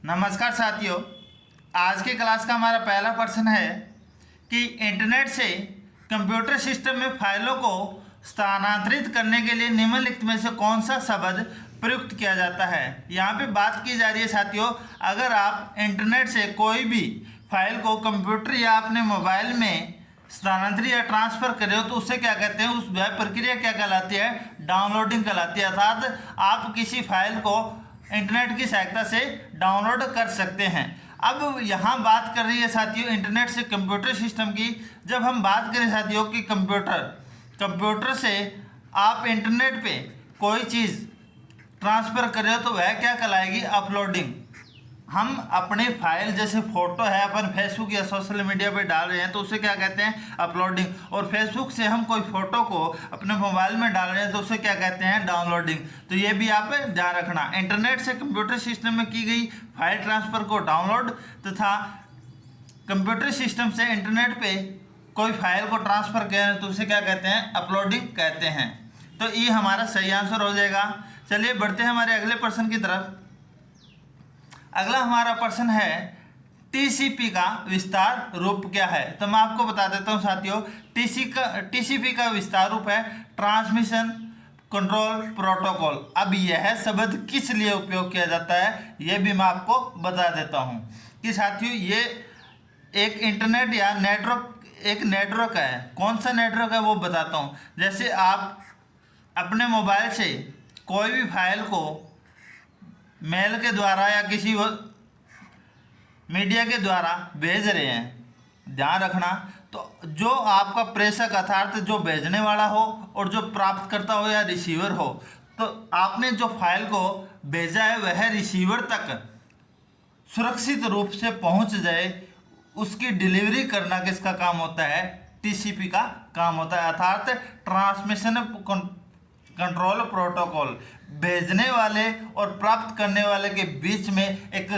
नमस्कार साथियों, आज के क्लास का हमारा पहला प्रश्न है कि इंटरनेट से कंप्यूटर सिस्टम में फाइलों को स्थानांतरित करने के लिए निम्नलिखित में से कौन सा शब्द प्रयुक्त किया जाता है। यहाँ पे बात की जा रही है साथियों, अगर आप इंटरनेट से कोई भी फाइल को कंप्यूटर या अपने मोबाइल में स्थानांतरित या ट्रांसफ़र करें हो तो उससे क्या कहते हैं, उस वह प्रक्रिया क्या कहलाती है, डाउनलोडिंग कहलाती है। अर्थात आप किसी फाइल को इंटरनेट की सहायता से डाउनलोड कर सकते हैं। अब यहाँ बात कर रही है साथियों इंटरनेट से कंप्यूटर सिस्टम की। जब हम बात करें साथियों कि कंप्यूटर से आप इंटरनेट पे कोई चीज़ ट्रांसफ़र कर रहे हो तो वह क्या कहलाएगी, अपलोडिंग। हम अपने फाइल जैसे फ़ोटो है अपन फेसबुक या सोशल मीडिया पे डाल रहे हैं तो उसे क्या कहते हैं, अपलोडिंग। और फेसबुक से हम कोई फ़ोटो को अपने मोबाइल में डाल रहे हैं तो उसे क्या कहते हैं, डाउनलोडिंग। तो ये भी आप ध्यान रखना। इंटरनेट से कंप्यूटर सिस्टम में की गई फाइल ट्रांसफ़र को डाउनलोड तथा कंप्यूटर सिस्टम से इंटरनेट पे कोई फाइल को ट्रांसफ़र करें तो उसे क्या कहते हैं, अपलोडिंग कहते हैं। तो ये हमारा सही आंसर हो जाएगा। चलिए बढ़ते हैं हमारे अगले प्रश्न की तरफ। अगला हमारा प्रश्न है टीसीपी का विस्तार रूप क्या है। तो मैं आपको बता देता हूं साथियों, टीसीपी का विस्तार रूप है ट्रांसमिशन कंट्रोल प्रोटोकॉल। अब यह शब्द किस लिए उपयोग किया जाता है यह भी मैं आपको बता देता हूं कि साथियों ये एक इंटरनेट या नेटवर्क है। कौन सा नेटवर्क है वो बताता हूं। जैसे आप अपने मोबाइल से कोई भी फाइल को मेल के द्वारा या किसी मीडिया के द्वारा भेज रहे हैं, ध्यान रखना। तो जो आपका प्रेषक अर्थात जो भेजने वाला हो और जो प्राप्तकर्ता हो या रिसीवर हो, तो आपने जो फाइल को भेजा है वह रिसीवर तक सुरक्षित रूप से पहुंच जाए, उसकी डिलीवरी करना किसका काम होता है, टीसीपी का काम होता है। अर्थात ट्रांसमिशन कंट्रोल प्रोटोकॉल भेजने वाले और प्राप्त करने वाले के बीच में एक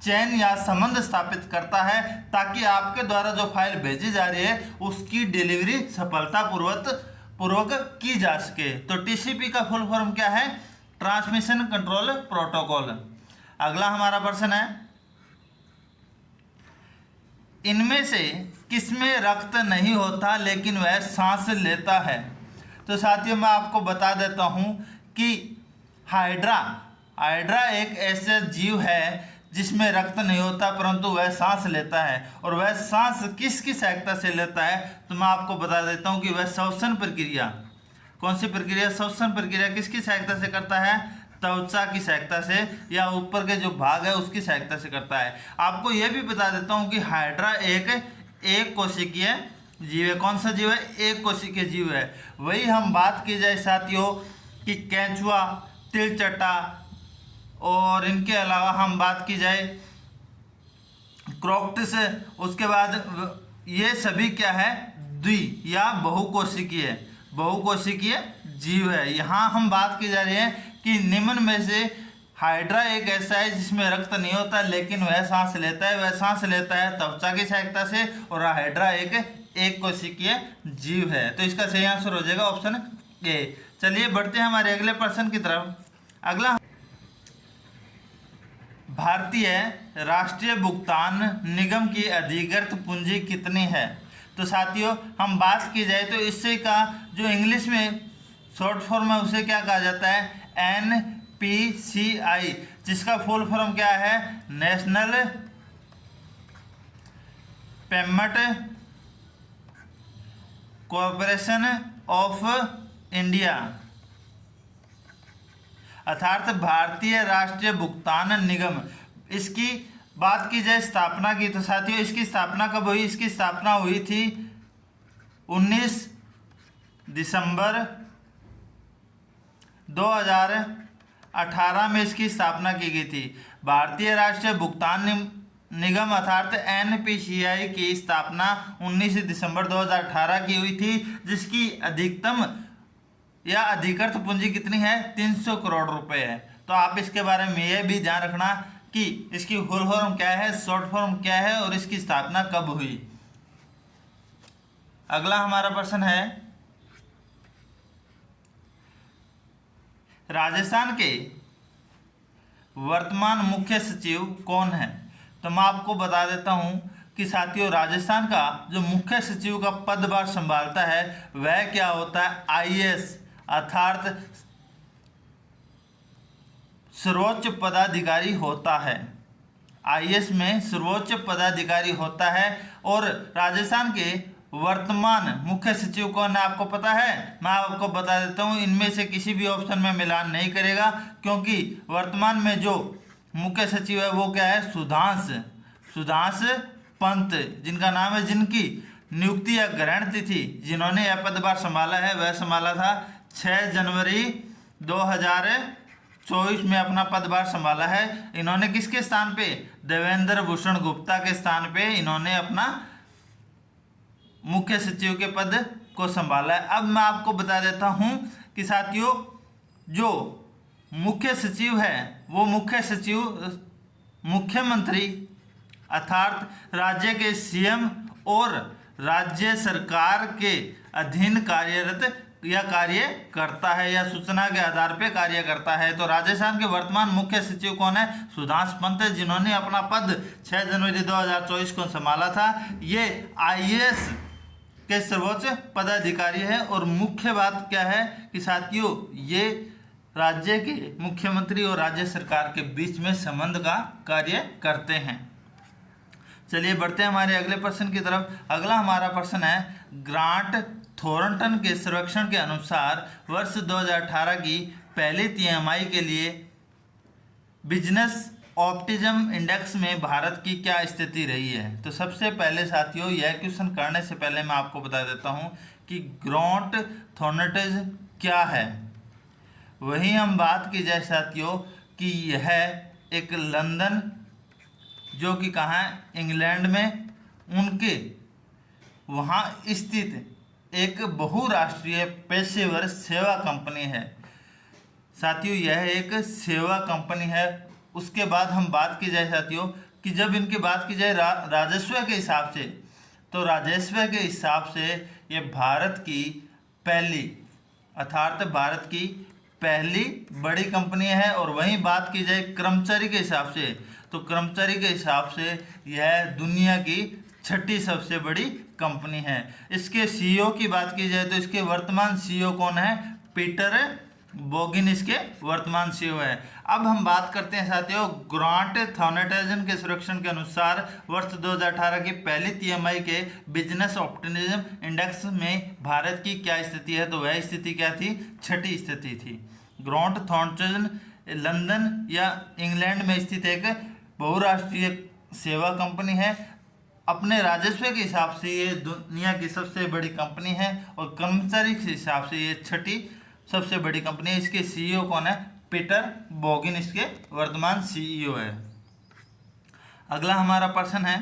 चैन या संबंध स्थापित करता है ताकि आपके द्वारा जो फाइल भेजी जा रही है उसकी डिलीवरी सफलतापूर्वक की जा सके। तो टीसीपी का फुल फॉर्म क्या है, ट्रांसमिशन कंट्रोल प्रोटोकॉल। अगला हमारा प्रश्न है इनमें से किसमें रक्त नहीं होता लेकिन वह सांस लेता है। तो साथियों मैं आपको बता देता हूं कि हाइड्रा एक ऐसा जीव है जिसमें रक्त नहीं होता परंतु वह सांस लेता है। और वह सांस किसकी सहायता से लेता है तो मैं आपको बता देता हूं कि वह श्वसन प्रक्रिया। कौन सी प्रक्रिया, श्वसन प्रक्रिया किसकी सहायता से करता है, त्वचा की सहायता से या ऊपर के जो भाग है उसकी सहायता से करता है। आपको यह भी बता देता हूं कि हाइड्रा एक कोशिकीय जीव है। कौन सा जीव है, एक कोशिकीय जीव है। वही हम बात की जाए साथियों कि केंचुआ, तिलचट्टा और इनके अलावा हम बात की जाए क्रोक्टिस, उसके बाद ये सभी क्या है, द्वि या बहुकोशिकीय जीव है। यहाँ हम बात की जा रही है कि निम्न में से हाइड्रा एक ऐसा है जिसमें रक्त नहीं होता लेकिन वह सांस लेता है। वह सांस लेता है त्वचा की सहायता से और हाइड्रा एक कोशिकीय जीव है। तो इसका सही आंसर हो जाएगा ऑप्शन ए। चलिए बढ़ते हैं हमारे अगले प्रश्न की तरफ। अगला, भारतीय राष्ट्रीय भुगतान निगम की अधिकृत पूंजी कितनी है। तो साथियों हम बात की जाए तो इससे का जो इंग्लिश में शॉर्ट फॉर्म है उसे क्या कहा जाता है, NPCI, जिसका फुल फॉर्म क्या है, national payment corporation of India. अर्थात भारतीय राष्ट्रीय भुगतान निगम। इसकी बात की जाए स्थापना की तो साथियों इसकी स्थापना कब हुई, इसकी स्थापना हुई थी 19 दिसंबर 2018 में इसकी स्थापना की गई थी। भारतीय राष्ट्रीय भुगतान निगम अर्थात NPCI की स्थापना 19 दिसंबर 2018 की हुई थी, जिसकी अधिकतम या अधिकृत पूंजी कितनी है, 300 करोड़ रुपए है। तो आप इसके बारे में यह भी ध्यान रखना कि इसकी फुल फॉर्म क्या है, शॉर्ट फॉर्म क्या है और इसकी स्थापना कब हुई। अगला हमारा प्रश्न है राजस्थान के वर्तमान मुख्य सचिव कौन है? तो मैं आपको बता देता हूं कि साथियों, राजस्थान का जो मुख्य सचिव का पदभार संभालता है वह क्या होता है? आईएएस अर्थात सर्वोच्च पदाधिकारी होता है। आईएएस में सर्वोच्च पदाधिकारी होता है। और राजस्थान के वर्तमान मुख्य सचिव कौन है आपको पता है? मैं आपको बता देता हूँ, इनमें से किसी भी ऑप्शन में मिलान नहीं करेगा, क्योंकि वर्तमान में जो मुख्य सचिव है वो क्या है? सुधांश पंत, जिनका नाम है, जिनकी नियुक्ति या ग्रहण तिथि जिन्होंने यह पदभार संभाला है वह संभाला था 6 जनवरी 2024 में अपना पदभार संभाला है। इन्होंने किसके स्थान पे? देवेंद्र भूषण गुप्ता के स्थान पे इन्होंने अपना मुख्य सचिव के पद को संभाला है। अब मैं आपको बता देता हूं कि साथियों, जो मुख्य सचिव है वो मुख्य सचिव मुख्यमंत्री अर्थात राज्य के सीएम और राज्य सरकार के अधीन कार्यरत या कार्य करता है या सूचना के आधार पर कार्य करता है। तो राजस्थान के वर्तमान मुख्य सचिव कौन है? सुधांश पंत, जिन्होंने अपना पद 6 जनवरी 2024 को संभाला था। ये आईएएस के सर्वोच्च पदाधिकारी है। और मुख्य बात क्या है कि साथियों, ये राज्य के मुख्यमंत्री और राज्य सरकार के बीच में संबंध का कार्य करते हैं। चलिए बढ़ते हैं हमारे अगले प्रश्न की तरफ। अगला हमारा प्रश्न है, ग्रांट थॉर्नटन के सर्वेक्षण के अनुसार वर्ष 2018 की पहली तिमाही के लिए बिजनेस ऑप्टिज्म इंडेक्स में भारत की क्या स्थिति रही है? तो सबसे पहले साथियों, यह क्वेश्चन करने से पहले मैं आपको बता देता हूं कि ग्रांट थॉर्नटन क्या है। वहीं हम बात की जाए साथियों कि यह एक लंदन, जो कि कहाँ है? इंग्लैंड में, उनके वहाँ स्थित एक बहुराष्ट्रीय पेशेवर सेवा कंपनी है। साथियों, यह एक सेवा कंपनी है। उसके बाद हम बात की जाए साथियों कि जब इनकी बात की जाए राजस्व के हिसाब से, तो राजस्व के हिसाब से ये भारत की पहली अर्थात भारत की पहली बड़ी कंपनी है। और वहीं बात की जाए कर्मचारी के हिसाब से, तो कर्मचारी के हिसाब से यह दुनिया की 6ठी सबसे बड़ी कंपनी है। इसके सीईओ की बात की जाए तो इसके वर्तमान सीईओ कौन है? पीटर बोगिन इसके वर्तमान सीईओ है। अब हम बात करते हैं साथियों, ग्रांट थॉर्नटन के सर्वेक्षण के अनुसार वर्ष 2018 की पहली तिमाही के बिजनेस ऑप्टिमिज्म इंडेक्स में भारत की क्या स्थिति है? तो वह स्थिति क्या थी? 6ठी स्थिति थी। ग्रांट थॉर्नटन लंदन या इंग्लैंड में स्थित एक बहुराष्ट्रीय सेवा कंपनी है। अपने राजस्व के हिसाब से ये दुनिया की सबसे बड़ी कंपनी है और कर्मचारी के हिसाब से ये 6ठी सबसे बड़ी कंपनी है। इसके सीईओ कौन है? पीटर बोगिन इसके वर्तमान सीईओ है। अगला हमारा प्रश्न है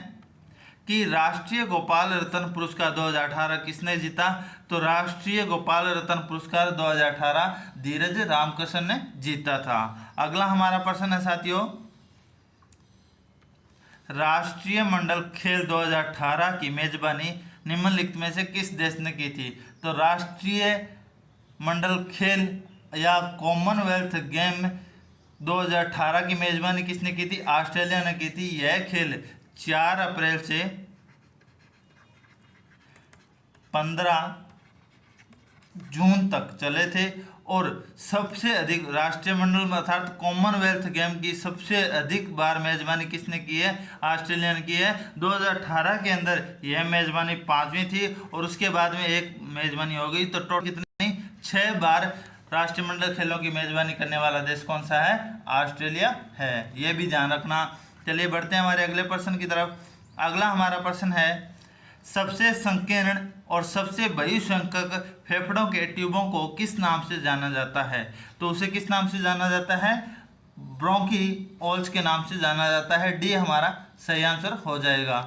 कि राष्ट्रीय गोपाल रत्न पुरस्कार 2018 किसने जीता? तो राष्ट्रीय गोपाल रत्न पुरस्कार 2018 धीरज रामकृष्ण ने जीता था। अगला हमारा प्रश्न है साथियों, राष्ट्रीय मंडल खेल 2018 की मेजबानी निम्नलिखित में से किस देश ने की थी? तो राष्ट्रीय मंडल खेल या कॉमनवेल्थ गेम 2018 की मेजबानी किसने की थी? ऑस्ट्रेलिया ने की थी। यह खेल 4 अप्रैल से 15 जून तक चले थे। और सबसे अधिक राष्ट्रीय मंडल में अर्थात कॉमनवेल्थ गेम की सबसे अधिक बार मेजबानी किसने की है? ऑस्ट्रेलिया ने की है। 2018 के अंदर यह मेजबानी 5वीं थी और उसके बाद में एक मेजबानी हो गई। तो टोटल कितनी? 6 बार राष्ट्रीय मंडल खेलों की मेजबानी करने वाला देश कौन सा है? ऑस्ट्रेलिया है। यह भी ध्यान रखना। चलिए बढ़ते हैं हमारे अगले प्रश्न की तरफ। अगला हमारा प्रश्न है, सबसे संकीर्ण और सबसे बहुसंख्यक फेफड़ों के ट्यूबों को किस नाम से जाना जाता है? तो उसे किस नाम से जाना जाता है? ब्रोंकिओल्स के नाम से जाना जाता है। डी हमारा सही आंसर हो जाएगा।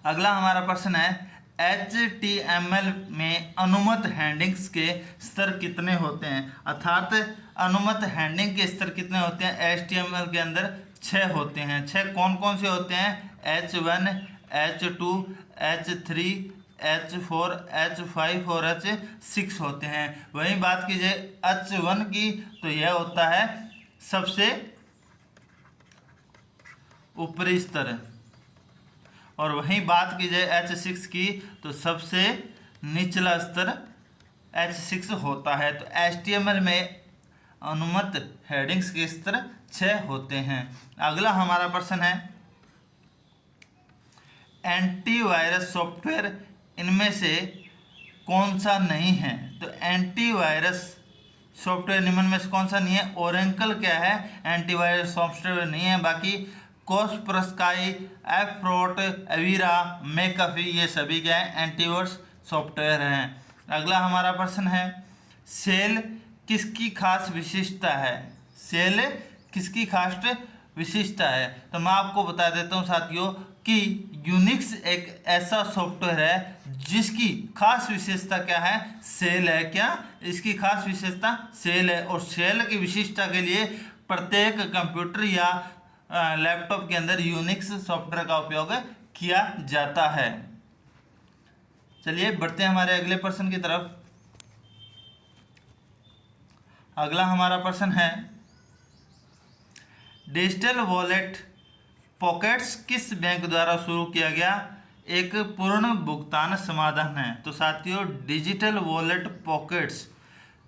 अगला हमारा प्रश्न है, HTML में अनुमत हेडिंग्स के स्तर कितने होते हैं? अर्थात अनुमत हेडिंग के स्तर कितने होते हैं? HTML के अंदर 6 होते हैं। 6 कौन कौन से होते हैं? H1, H2, H3, H4, H5 और H6 होते हैं। वहीं बात की जाए H1 की, तो यह होता है सबसे ऊपरी स्तर, और वहीं बात की जाए H6 की तो सबसे निचला स्तर H6 होता है। तो HTML में अनुमत हेडिंग्स के स्तर 6 होते हैं। अगला हमारा प्रश्न है एंटीवायरस सॉफ्टवेयर इनमें से कौन सा नहीं है? तो एंटीवायरस सॉफ्टवेयर निम्न में से कौन सा नहीं है? ओरेंकल क्या है? एंटीवायरस सॉफ्टवेयर नहीं है। बाकी कोस्परस्काई, एफरोट, एवीरा, मेकअफी ये सभी क्या है? एंटीवायरस सॉफ्टवेयर हैं। अगला हमारा प्रश्न है सेल किसकी खास विशेषता है? सेल किसकी खास विशेषता है? तो मैं आपको बता देता हूं साथियों कि यूनिक्स एक ऐसा सॉफ्टवेयर है जिसकी खास विशेषता क्या है? सेल है। क्या इसकी खास विशेषता? सेल है। और सेल की विशेषता के लिए प्रत्येक कंप्यूटर या लैपटॉप के अंदर यूनिक्स सॉफ्टवेयर का उपयोग किया जाता है। चलिए बढ़ते हैं हमारे अगले प्रश्न की तरफ। अगला हमारा प्रश्न है डिजिटल वॉलेट पॉकेट्स किस बैंक द्वारा शुरू किया गया एक पूर्ण भुगतान समाधान है? तो साथियों digital wallet pockets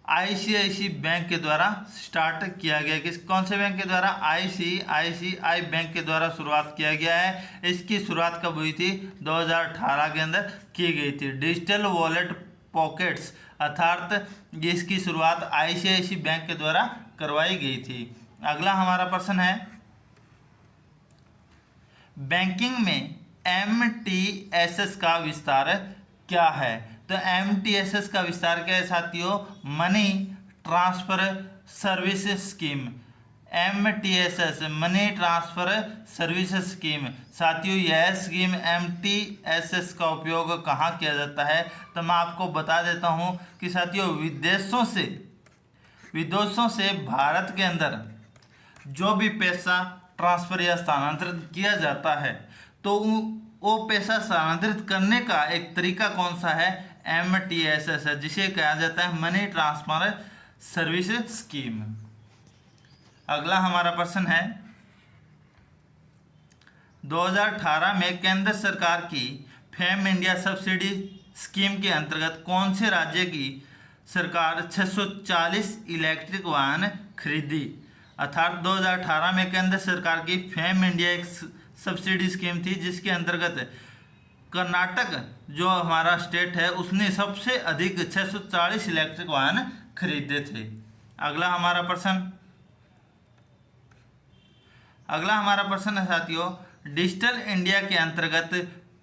ICICI bank के द्वारा स्टार्ट किया गया। कौन से बैंक के द्वारा? ICICI बैंक के द्वारा शुरुआत किया गया है। इसकी शुरुआत कब हुई थी? 2018 के अंदर की गई थी। डिजिटल वॉलेट पॉकेट्स अर्थात इसकी शुरुआत ICICI बैंक के द्वारा करवाई गई थी। अगला हमारा प्रश्न है बैंकिंग में MTSS का विस्तार क्या है? तो MTSS का विस्तार क्या है साथियों? Money transfer service scheme. MTSS money transfer service scheme. साथियों यह स्कीम MTSS का उपयोग कहाँ किया जाता है? तो मैं आपको बता देता हूँ कि साथियों विदेशों से भारत के अंदर जो भी पैसा ट्रांसफर या स्थानांतरित किया जाता है तो वो पैसा स्थानांतरित करने का एक तरीका कौन सा है? MTSS है, जिसे कहा जाता है मनी ट्रांसफर सर्विस स्कीम। अगला हमारा प्रश्न है 2018 में केंद्र सरकार की फेम इंडिया सब्सिडी स्कीम के अंतर्गत कौन से राज्य की सरकार 640 इलेक्ट्रिक वाहन खरीदी? अर्थात 2018 में केंद्र सरकार की फेम इंडिया एक सब्सिडी स्कीम थी जिसके अंतर्गत कर्नाटक जो हमारा स्टेट है उसने सबसे अधिक 640 इलेक्ट्रिक वाहन खरीदे थे। अगला हमारा प्रश्न है साथियों डिजिटल इंडिया के अंतर्गत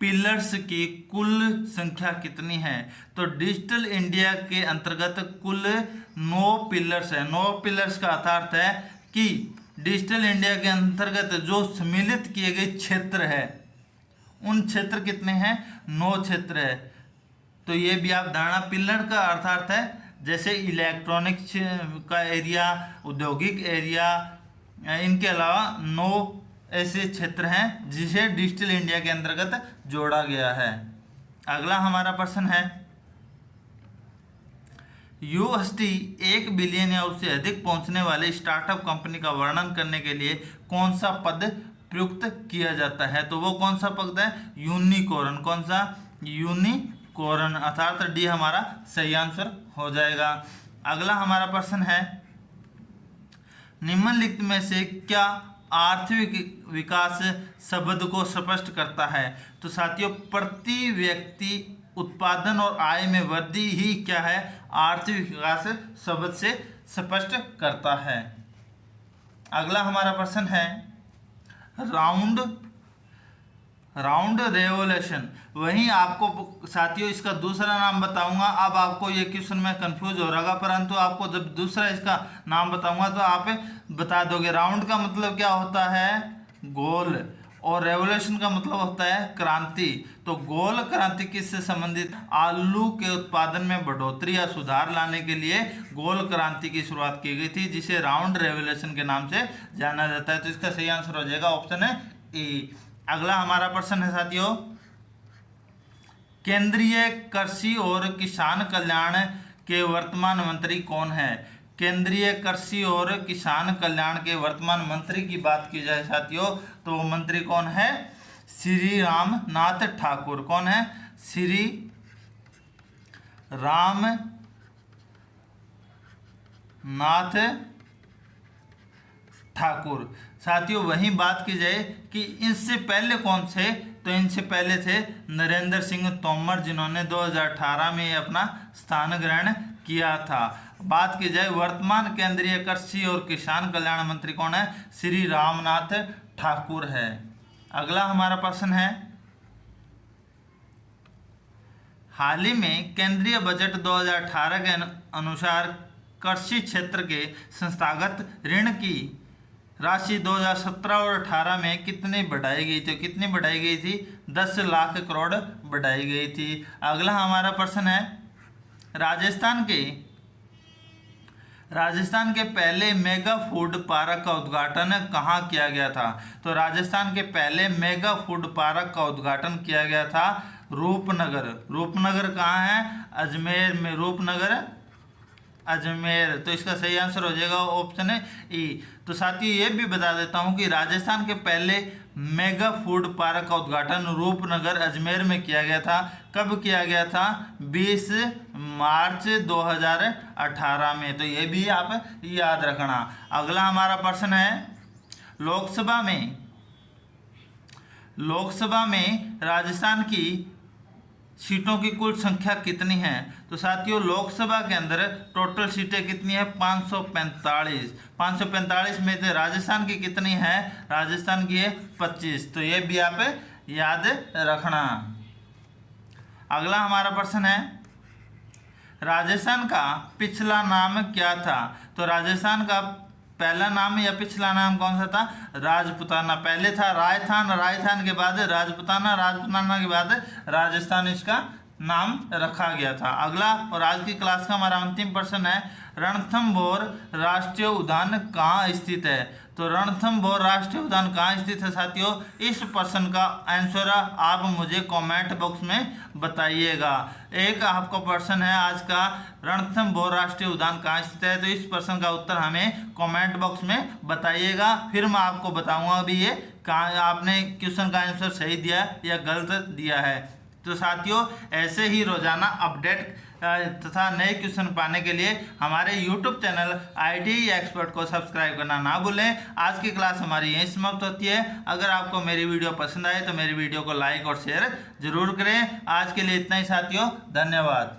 पिलर्स की कुल संख्या कितनी है? तो डिजिटल इंडिया के अंतर्गत कुल 9 पिलर्स है। 9 पिलर्स का अर्थ है कि डिजिटल इंडिया के अंतर्गत जो सम्मिलित किए गए क्षेत्र है उन क्षेत्र कितने हैं? 9 क्षेत्र है। तो ये भी आप धारणा पिलर का अर्थ है जैसे इलेक्ट्रॉनिक्स का एरिया, औद्योगिक एरिया, इनके अलावा 9 ऐसे क्षेत्र हैं जिसे डिजिटल इंडिया के अंतर्गत जोड़ा गया है। अगला हमारा प्रश्न है USD 1 बिलियन या उससे अधिक पहुंचने वाले स्टार्टअप कंपनी का वर्णन करने के लिए कौन सा पद प्रयुक्त किया जाता है? तो वो कौन सा पद है? यूनिकॉर्न। कौन सा? यूनिकॉर्न। अर्थात डी हमारा सही आंसर हो जाएगा। अगला हमारा प्रश्न है निम्नलिखित में से क्या आर्थिक विकास शब्द को स्पष्ट करता है? तो साथियों प्रति व्यक्ति उत्पादन और आय में वृद्धि ही क्या है? आर्थिक विकास शब्द से स्पष्ट करता है। अगला हमारा प्रश्न है राउंड रेवोल्यूशन। वहीं आपको साथियों इसका दूसरा नाम बताऊंगा। अब आपको ये क्वेश्चन में कंफ्यूज हो रहा, परंतु आपको जब दूसरा इसका नाम बताऊंगा तो आप बता दोगे। राउंड का मतलब क्या होता है? गोल। और रेवोल्यूशन का मतलब होता है क्रांति। तो गोल क्रांति किससे संबंधित? आलू के उत्पादन में बढ़ोतरी या सुधार लाने के लिए गोल क्रांति की शुरुआत की गई थी जिसे राउंड रेवोल्यूशन के नाम से जाना जाता है। तो इसका सही आंसर हो जाएगा ऑप्शन है ए। अगला हमारा प्रश्न है साथियों केंद्रीय कृषि और किसान कल्याण के वर्तमान मंत्री कौन है? केंद्रीय कृषि और किसान कल्याण के वर्तमान मंत्री की बात की जाए साथियों, तो वो मंत्री कौन है? श्री रामनाथ ठाकुर। कौन है? श्री रामनाथ ठाकुर। साथियों वहीं बात की जाए कि इससे पहले कौन थे, तो इनसे पहले थे नरेंद्र सिंह तोमर, जिन्होंने 2018 में अपना स्थान ग्रहण किया था। बात की जाए वर्तमान केंद्रीय कृषि और किसान कल्याण मंत्री कौन है? श्री रामनाथ ठाकुर है। अगला हमारा प्रश्न है, हाल ही में केंद्रीय बजट 2018 के अनुसार कृषि क्षेत्र के संस्थागत ऋण की राशि 2017 और 18 में कितनी बढ़ाई गई थी? कितनी बढ़ाई गई थी? 10 लाख करोड़ बढ़ाई गई थी। अगला हमारा प्रश्न है, राजस्थान के पहले मेगा फूड पार्क का उद्घाटन कहाँ किया गया था? तो राजस्थान के पहले मेगा फूड पार्क का उद्घाटन किया गया था रूपनगर। रूपनगर कहाँ है? अजमेर में। रूपनगर अजमेर। तो इसका सही आंसर हो जाएगा ऑप्शन ई। तो साथियों ये भी बता देता हूँ कि राजस्थान के पहले मेगा फूड पार्क का उद्घाटन रूपनगर अजमेर में किया गया था। कब किया गया था? 20 मार्च 2018 में। तो ये भी आप याद रखना। अगला हमारा प्रश्न है, लोकसभा में राजस्थान की सीटों की कुल संख्या कितनी है? तो साथियों लोकसभा के अंदर टोटल सीटें कितनी है? 545। 545 में से राजस्थान की कितनी है? राजस्थान की है 25। तो ये भी आप याद रखना। अगला हमारा प्रश्न है, राजस्थान का पिछला नाम क्या था? तो राजस्थान का पहला नाम या पिछला नाम कौन सा था? राजपुताना। पहले था राजस्थान, राजस्थान के बाद राजपुताना, राजपुताना के बाद राजस्थान इसका नाम रखा गया था। अगला और आज की क्लास का हमारा अंतिम प्रश्न है, रणथंभौर राष्ट्रीय उद्यान कहाँ स्थित है? तो रणथंभौर राष्ट्रीय उद्यान कहाँ स्थित है साथियों? इस प्रश्न का आंसर आप मुझे कमेंट बॉक्स में बताइएगा। एक आपका प्रश्न है आज का, रणथंभौर राष्ट्रीय उद्यान कहाँ स्थित है? तो इस प्रश्न का उत्तर हमें कमेंट बॉक्स में बताइएगा। फिर मैं आपको बताऊंगा अभी ये कहाँ आपने क्वेश्चन का आंसर सही दिया या गलत दिया है। तो साथियों ऐसे ही रोजाना अपडेट तथा नए क्वेश्चन पाने के लिए हमारे YouTube चैनल ITE एक्सपर्ट को सब्सक्राइब करना ना भूलें। आज की क्लास हमारी यहीं समाप्त होती है। अगर आपको मेरी वीडियो पसंद आए तो मेरी वीडियो को लाइक और शेयर जरूर करें। आज के लिए इतना ही साथियों, धन्यवाद।